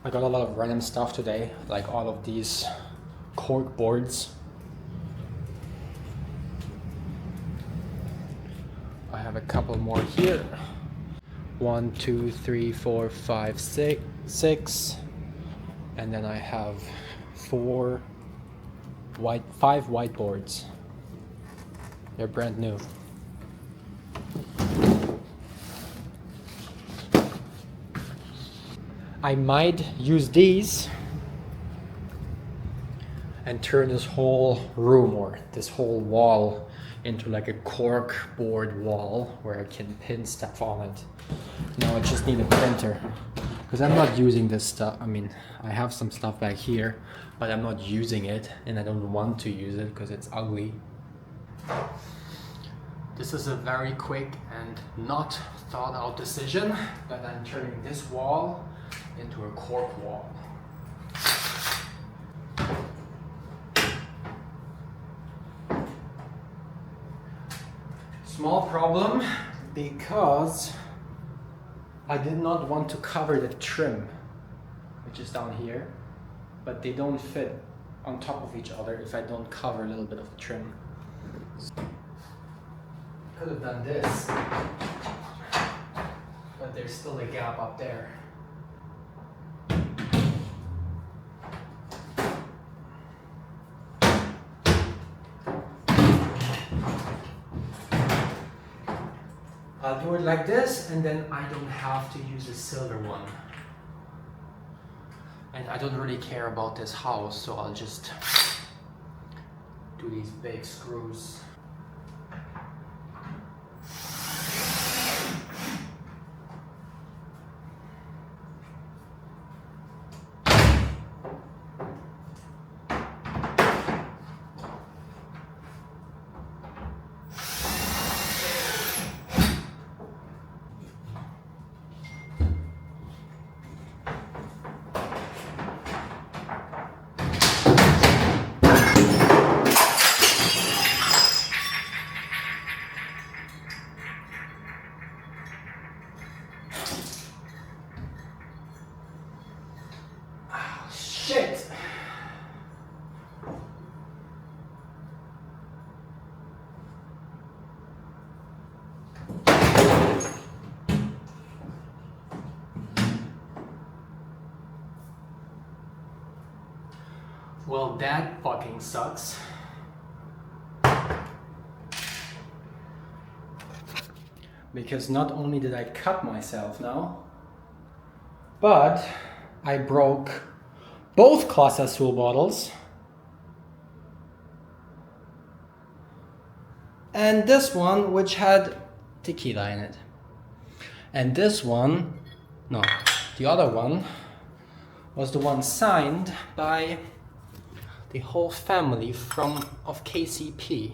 I got a lot of random stuff today, like all of these cork boards. I have a couple more here. 1, 2, 3, 4, 5, 6. And then I have 5 whiteboards. They're brand new. I might use these and turn this whole room or this whole wall into like a cork board wall where I can pin stuff on it. Now I just need a printer because I'm not using this stuff. I mean, I have some stuff back here, but I'm not using it and I don't want to use it because it's ugly. This is a very quick and not thought out decision, but I'm turning this wall into a cork wall. Small problem because I did not want to cover the trim, which is down here, but they don't fit on top of each other if I don't cover a little bit of the trim. Could have done this, but there's still a gap up there. I'll do it like this, and then I don't have to use a silver one. And I don't really care about this house, so I'll just do these big screws. Shit! Well, that fucking sucks. Because not only did I cut myself now, but I broke both Class Azul bottles and this one, which had tequila in it, and this one, no, the other one was the one signed by the whole family of KCP.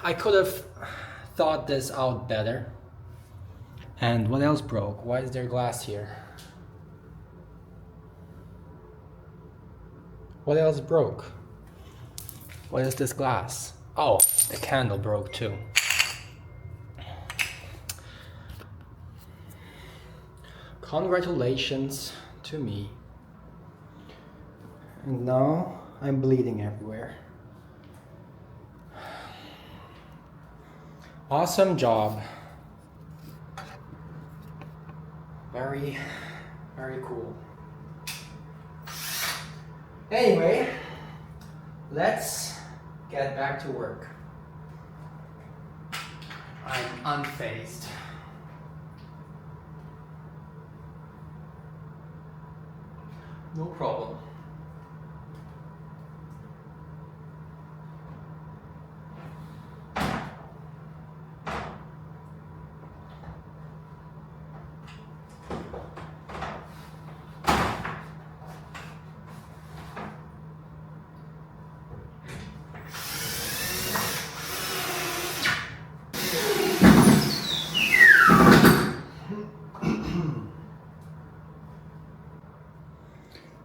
I could have thought this out better. And what else broke? Why is there glass here? What else broke? What is this glass? Oh, the candle broke too. Congratulations to me. And now I'm bleeding everywhere. Awesome job. Very, very cool. Anyway, let's get back to work. I'm unfazed. No problem.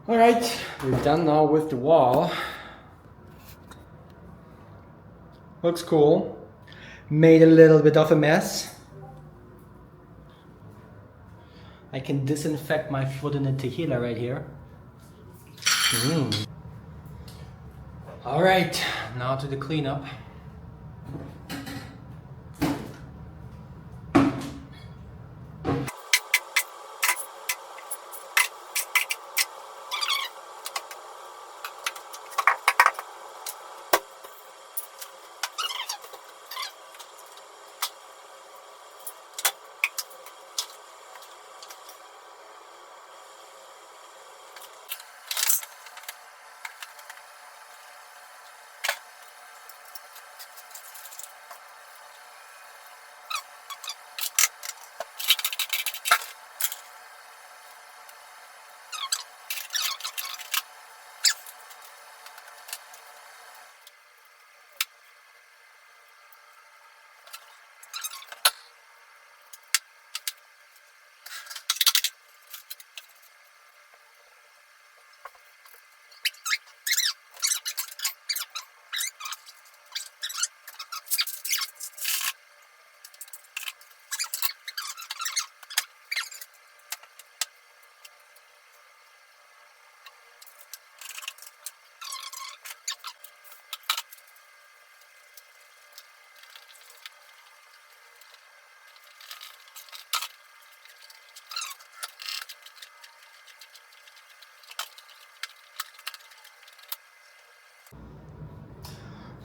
All right, we're done now with the wall. Looks cool. Made a little bit of a mess. I can disinfect my foot in the tequila right here. All right, now to the cleanup.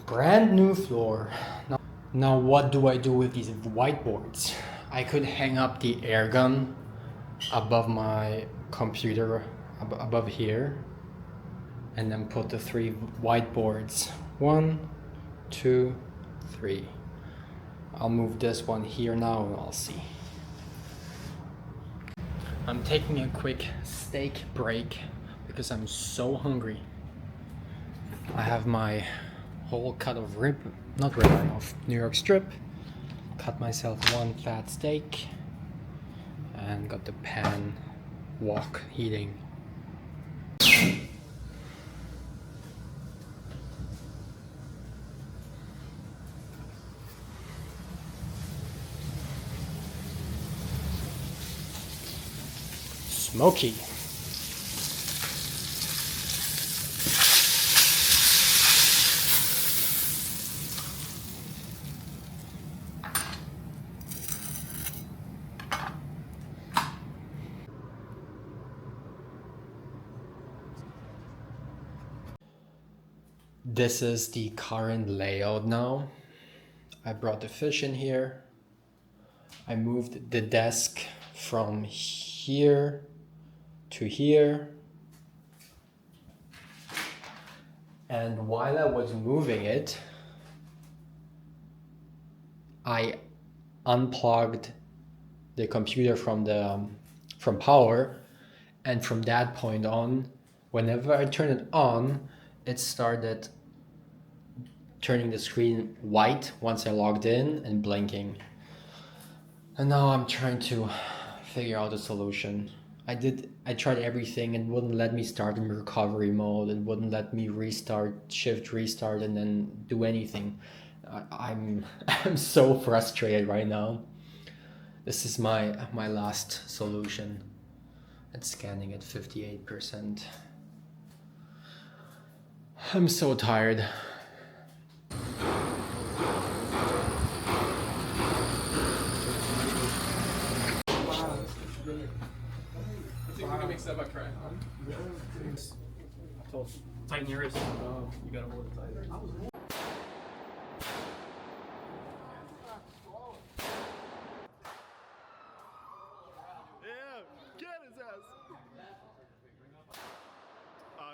Brand new floor. Now what do I do with these whiteboards? I could hang up the air gun above my computer, above here, and then put the 3 whiteboards. 1, 2, 3. I'll move this one here now and I'll see. I'm taking a quick steak break because I'm so hungry. I have my whole cut of of New York strip. Cut myself 1 fat steak and got the pan wok heating. Smoky. This is the current layout now. I brought the fish in here. I moved the desk from here to here. And while I was moving it, I unplugged the computer from power, and from that point on, whenever I turned it on, it started turning the screen white once I logged in and blinking. And now I'm trying to figure out a solution. I tried everything and wouldn't let me start in recovery mode. It wouldn't let me shift restart and then do anything. I'm so frustrated right now. This is my last solution. It's scanning at 58%. I'm so tired. Tighten your wrist. You gotta hold it tight. Yeah, get his ass.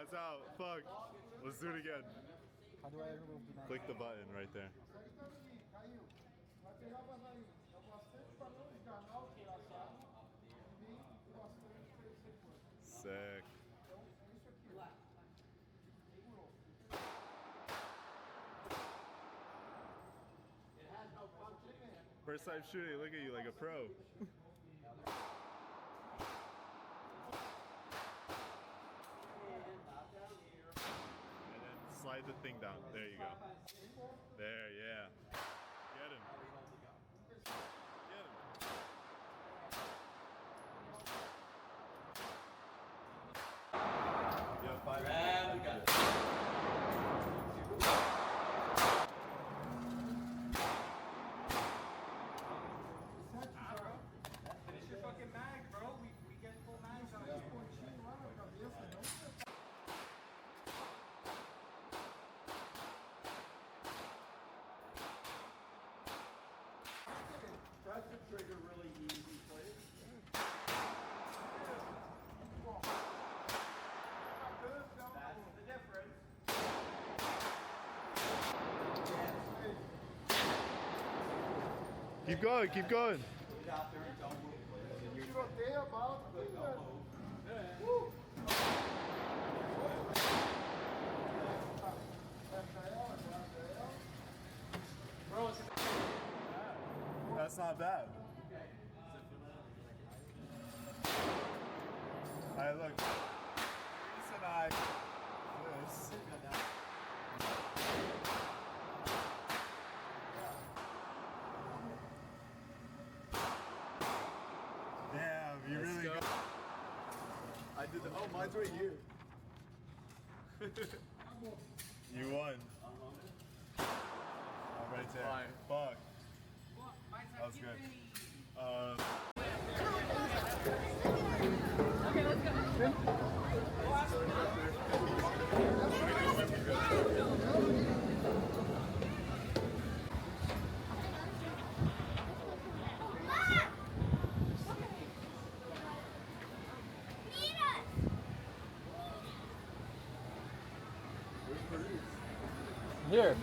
It's out. Fuck. Let's do it again. How do I remove the Click the button right there. Sick. First time shooting, look at you like a pro. And then slide the thing down. There you go. There, yeah. Get him. Get him. Keep going, keep going. That's not bad. Alright, look. Reese and I. This. Damn, you really got. I did the. Oh, mine's right here. You won. I'm right there. Fuck. That was good. Okay, let's go. Here.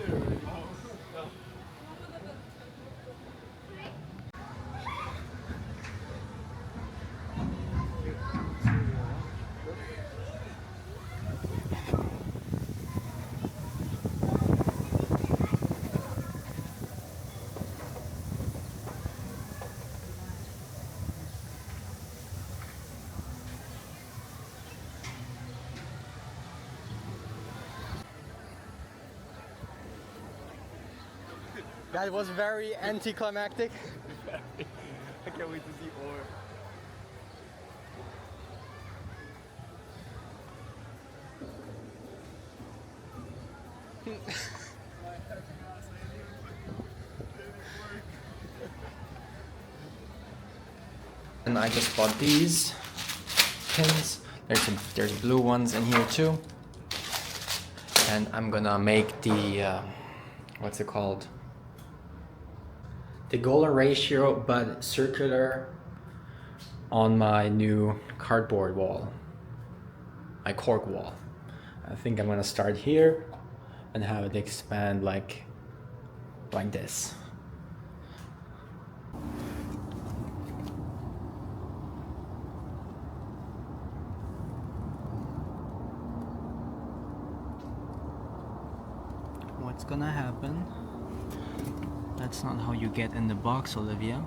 That was very anticlimactic. I can't wait to see ore. And I just bought these pins. There's blue ones in here too. And I'm gonna make the what's it called? The Golden ratio, but circular, on my new cardboard wall, my cork wall. I think I'm gonna start here and have it expand like this. What's gonna happen? That's not how you get in the box, Olivia.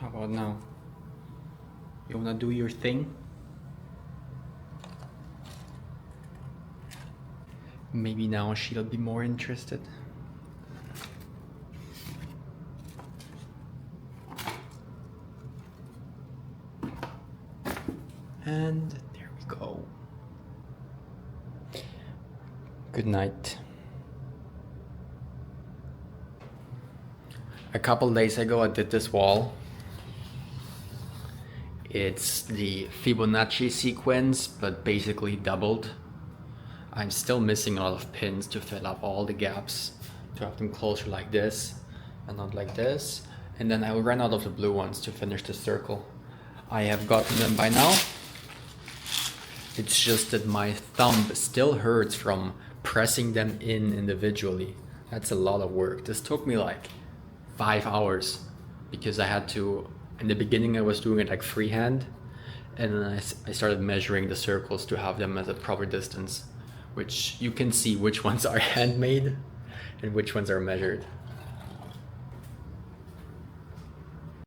How about now? You wanna do your thing? Maybe now she'll be more interested. And there we go. Good night. A couple days ago I did this wall. It's the Fibonacci sequence, but basically doubled. I'm still missing a lot of pins to fill up all the gaps, to have them closer like this and not like this. And then I will run out of the blue ones to finish the circle. I have gotten them by now. It's just that my thumb still hurts from pressing them in individually. That's a lot of work. This took me like 5 hours because I had to, in the beginning I was doing it like freehand, and then I started measuring the circles to have them at a proper distance, which you can see which ones are handmade and which ones are measured.